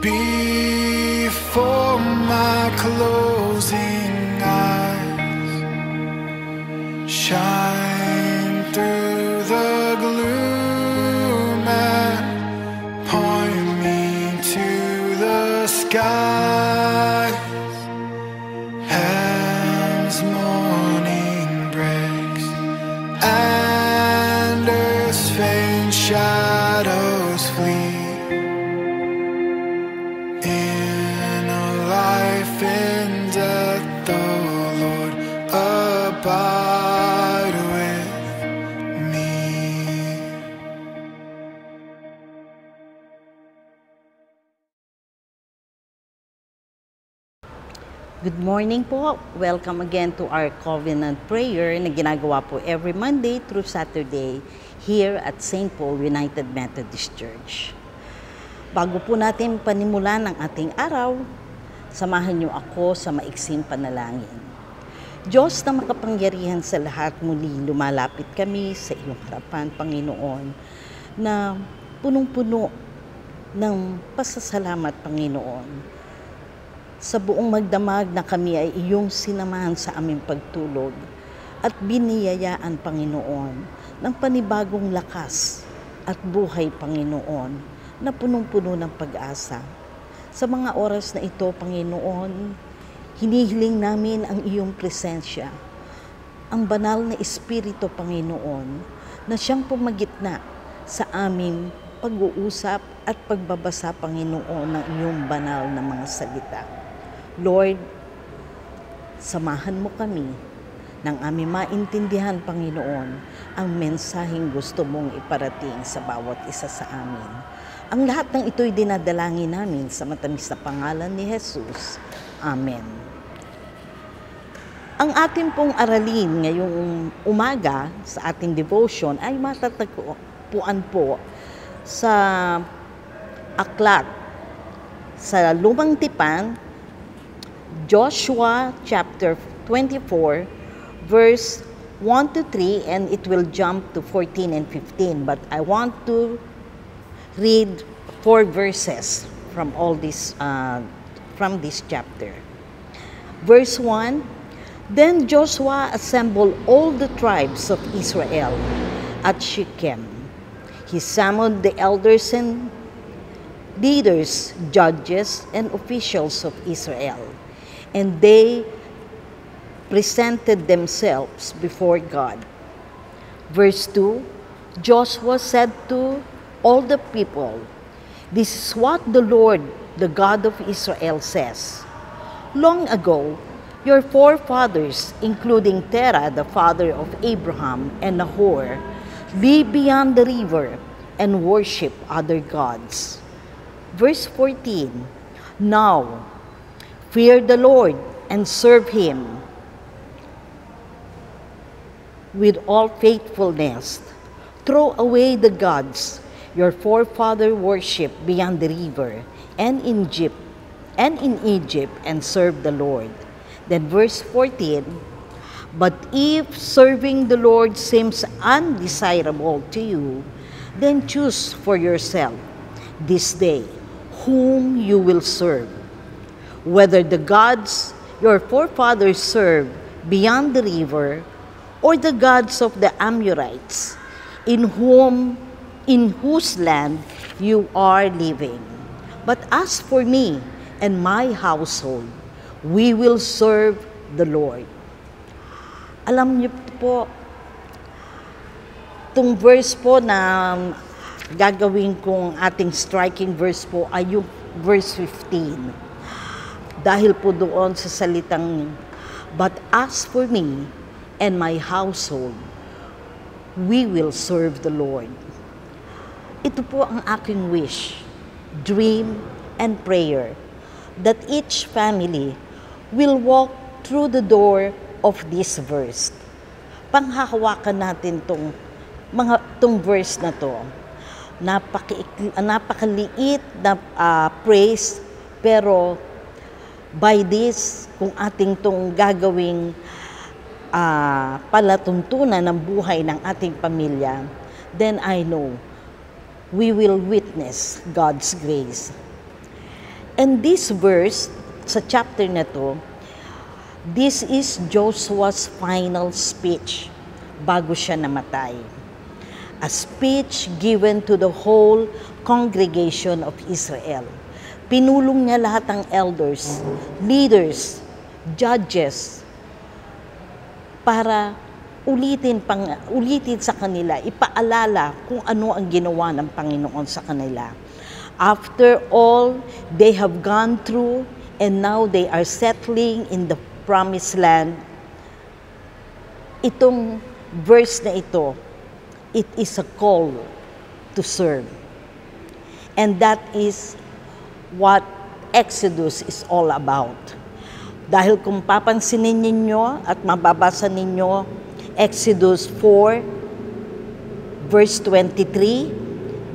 Before my closing eyes, shine through the gloom and point me to the skies. As morning breaks and earth's faint shadows flee, in a life in death, the Lord abide with me. Good morning po. Welcome again to our Covenant Prayer na ginagawa po every Monday through Saturday here at St. Paul United Methodist Church. Bago po natin panimulan ang ating araw, samahan niyo ako sa maiksing panalangin. Diyos na makapangyarihan sa lahat, muli lumalapit kami sa iyong harapan, Panginoon, na punong-puno ng pasasalamat, Panginoon. Sa buong magdamag na kami ay iyong sinamahan sa aming pagtulog at biniyayaan, Panginoon, ng panibagong lakas at buhay, Panginoon, na punong-puno ng pag-asa. Sa mga oras na ito, Panginoon, hinihiling namin ang iyong presensya, ang banal na Espiritu, Panginoon, na siyang pumagitna sa aming pag-uusap at pagbabasa, Panginoon, ng iyong banal na mga salita. Lord, samahan mo kami nang aming maintindihan, Panginoon, ang mensaheng gusto mong iparating sa bawat isa sa amin. Ang lahat ng ito'y dinadalangin namin sa matamis na pangalan ni Jesus. Amen. Ang ating pong aralin ngayong umaga sa ating devotion ay matatagpuan po sa aklat sa Lumang Tipan, Joshua chapter 24, verse 1 to 3, and it will jump to 14 and 15. But I want to read 4 verses from from this chapter. Verse 1, Then Joshua assembled all the tribes of Israel at Shechem. He summoned the elders and leaders, judges, and officials of Israel, and they presented themselves before God. Verse 2, Joshua said to all the people, This is what the Lord, the God of Israel, says. Long ago, your forefathers, including Terah, the father of Abraham, and Nahor, lived beyond the river and worship other gods. Verse 14, Now, fear the Lord and serve Him with all faithfulness. Throw away the gods your forefather worshipped beyond the river and in Egypt, and serve the Lord. Then verse 14, But if serving the Lord seems undesirable to you, then choose for yourself this day whom you will serve, whether the gods your forefathers served beyond the river, or the gods of the Amorites, in whose land you are living. But as for me and my household, we will serve the Lord. Alam niyo po, itong verse po na gagawin kong ating striking verse po ay yung verse 15. Dahil po doon sa salitang, But as for me and my household, we will serve the Lord. Ito po ang aking wish, dream, and prayer, that each family will walk through the door of this verse. Panghahawakan natin tong verse na to. Napakaliit na praise, pero by this, kung ating tong gagawing palatuntunan ng buhay ng ating pamilya, then I know we will witness God's grace. And this verse, sa chapter na to, this is Joshua's final speech bago siya namatay. A speech given to the whole congregation of Israel. Pinulong niya lahat ng elders, leaders, judges, para ulitin sa kanila, ipaalala kung ano ang ginawa ng Panginoon sa kanila. After all they have gone through and now they are settling in the promised land, itong verse na ito, it is a call to serve. And that is what Exodus is all about. Dahil kung papansinin ninyo at mababasa ninyo, Exodus 4, verse 23,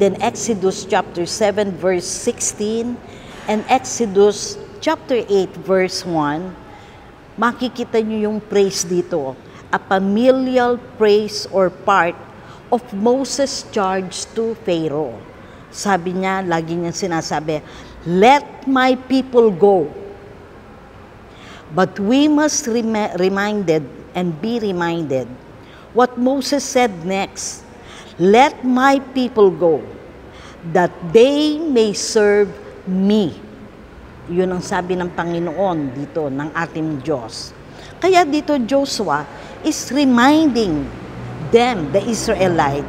then Exodus chapter 7, verse 16, and Exodus chapter 8, verse 1, makikita nyo yung praise dito, a familial praise or part of Moses' charge to Pharaoh. Sabi niya, lagi niya sinasabi, "Let my people go." But we must be reminded what Moses said next. Let my people go, that they may serve me. Yun ang sabi ng Panginoon dito, ng ating Diyos. Kaya dito Joshua is reminding them, the Israelite,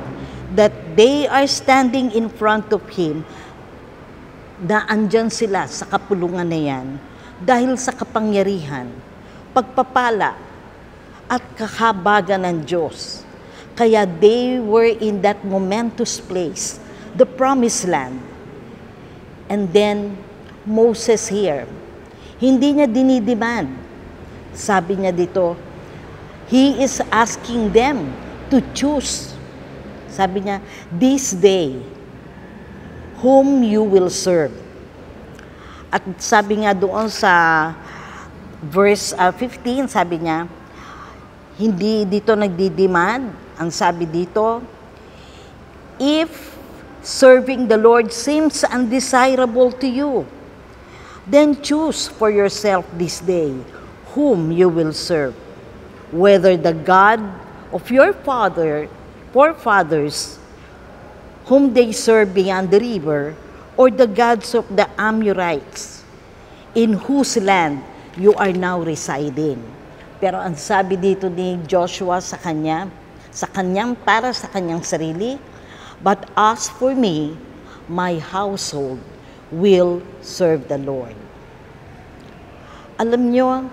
that they are standing in front of Him, na andyan sila sa kapulungan na yan, dahil sa kapangyarihan, pagpapala, at kahabagan ng Diyos. Kaya they were in that momentous place, the promised land. And then, Moses here, hindi niya dinidemand. Sabi niya dito, he is asking them to choose. Sabi niya, this day, whom you will serve. At sabi nga doon sa verse 15, sabi niya, hindi dito nagdidemand. Ang sabi dito, if serving the Lord seems undesirable to you, then choose for yourself this day whom you will serve, whether the God of your forefathers, whom they serve beyond the river, or the gods of the Amorites, in whose land you are now residing. Pero ang sabi dito ni Joshua para sa kanyang sarili, but as for me, my household will serve the Lord. Alam nyo,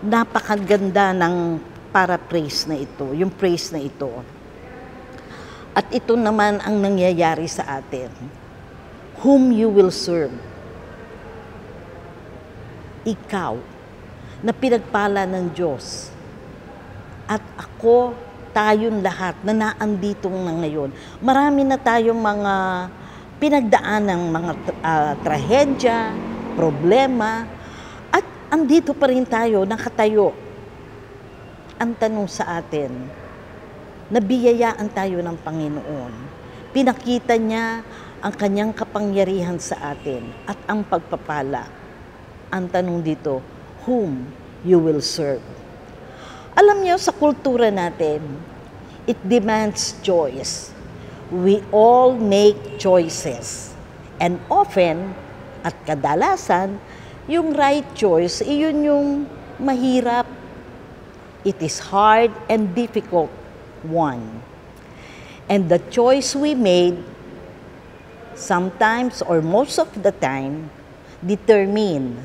napakaganda ng paraphrase na ito, yung praise na ito. At ito naman ang nangyayari sa atin. Whom you will serve. Ikaw, na pinagpala ng Diyos. At ako, tayong lahat na naandito na ngayon. Marami na tayong mga pinagdaan ng mga trahedya, problema, at andito pa rin tayo, nakatayo. Ang tanong sa atin, nabiyayaan tayo ng Panginoon. Pinakita niya ang kanyang kapangyarihan sa atin at ang pagpapala. Ang tanong dito, whom you will serve. Alam niyo, sa kultura natin, it demands choice. We all make choices. And often, at kadalasan, yung right choice, iyon yung mahirap. It is hard and difficult one. And the choice we made, sometimes or most of the time, determine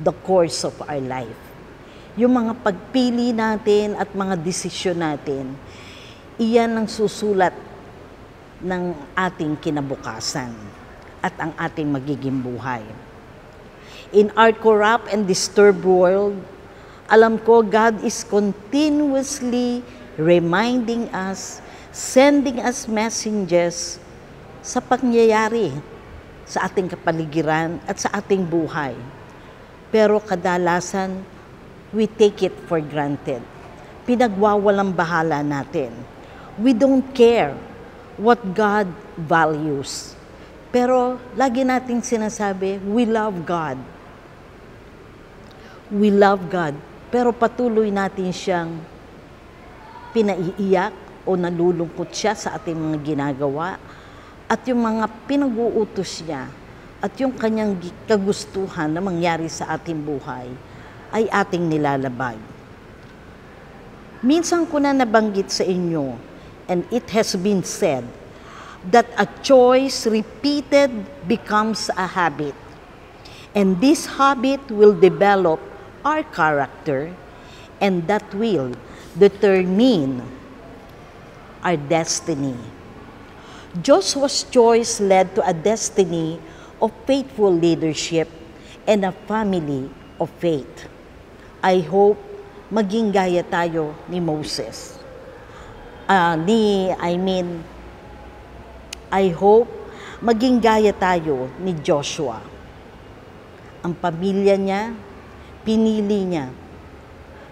the course of our life. Yung mga pagpili natin at mga desisyon natin, iyan ang susulat ng ating kinabukasan at ang ating magiging buhay. In our corrupt and disturbed world, alam ko God is continuously reminding us, sending us messages sa pangyayari sa ating kapaligiran at sa ating buhay. Pero kadalasan, we take it for granted. Pinagwawalang bahala natin. We don't care what God values. Pero lagi nating sinasabi, we love God. We love God. Pero patuloy natin siyang pinaiiyak o nalulungkot siya sa ating mga ginagawa at yung mga pinag-uutos niya at yung kanyang kagustuhan na mangyari sa ating buhay ay ating nilalabag. Minsan ko na nabanggit sa inyo, and it has been said, that a choice repeated becomes a habit. And this habit will develop our character, and that will determine our destiny. Joshua's choice led to a destiny of faithful leadership and a family of faith. I hope maging gaya tayo ni Moses. I hope maging gaya tayo ni Joshua. Ang pamilya niya, pinili niya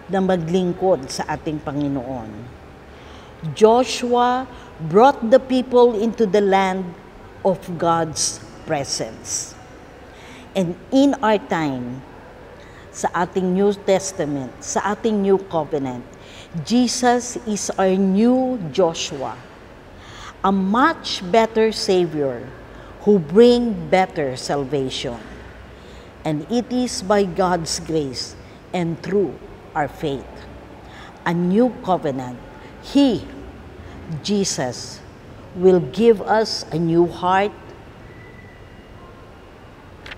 na maglingkod sa ating Panginoon. Joshua brought the people into the land of God's presence. And in our time, sa ating New Testament, sa ating New Covenant, Jesus is our new Joshua, a much better Savior who bring better salvation. And it is by God's grace and through our faith. A new covenant. He, Jesus, will give us a new heart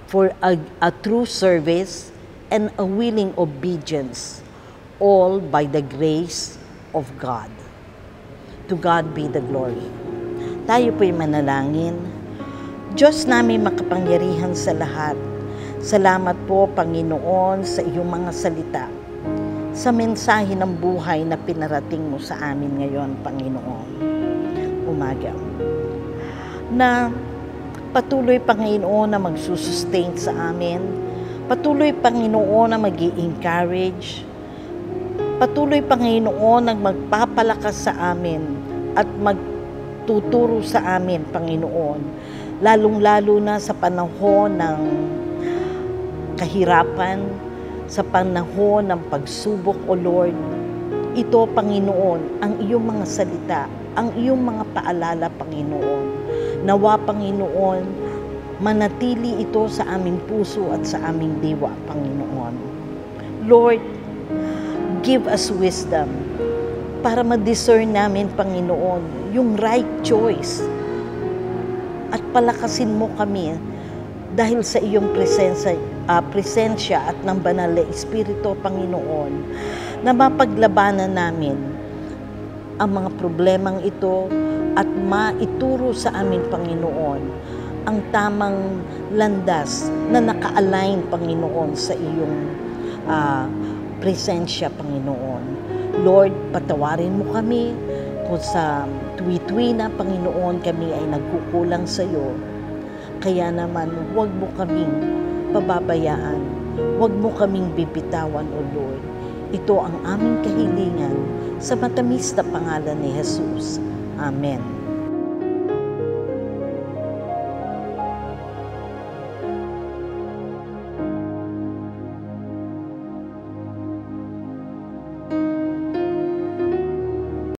for a true service and a willing obedience, all by the grace of God. To God be the glory. Tayo po'y manalangin. Diyos namin makapangyarihan sa lahat, salamat po, Panginoon, sa iyong mga salita, sa mensahe ng buhay na pinarating mo sa amin ngayon, Panginoon. Umaga. Na patuloy, Panginoon, na magsusustain sa amin. Patuloy, Panginoon, na mag-i-encourage. Patuloy, Panginoon, na magpapalakas sa amin at magtuturo sa amin, Panginoon. Lalong-lalo na sa panahon ng kahirapan, sa panahon ng pagsubok, O Lord. Ito, Panginoon, ang iyong mga salita, ang iyong mga paalala, Panginoon. Nawa, Panginoon, manatili ito sa aming puso at sa aming diwa, Panginoon. Lord, give us wisdom para ma-discern namin, Panginoon, yung right choice. At palakasin mo kami dahil sa iyong presensya at ng banal na Espiritu, Panginoon, na mapaglabanan namin ang mga problemang ito at maituro sa amin, Panginoon, ang tamang landas na naka-align, Panginoon, sa iyong presensya, Panginoon. Lord, patawarin mo kami kung sa tuwi-tuwi na, Panginoon, kami ay nagkukulang sa iyo. Kaya naman, huwag mo kaming pababayaan. Huwag mo kaming bibitawan, O Lord. Ito ang aming kahilingan sa matamis na pangalan ni Jesus. Amen.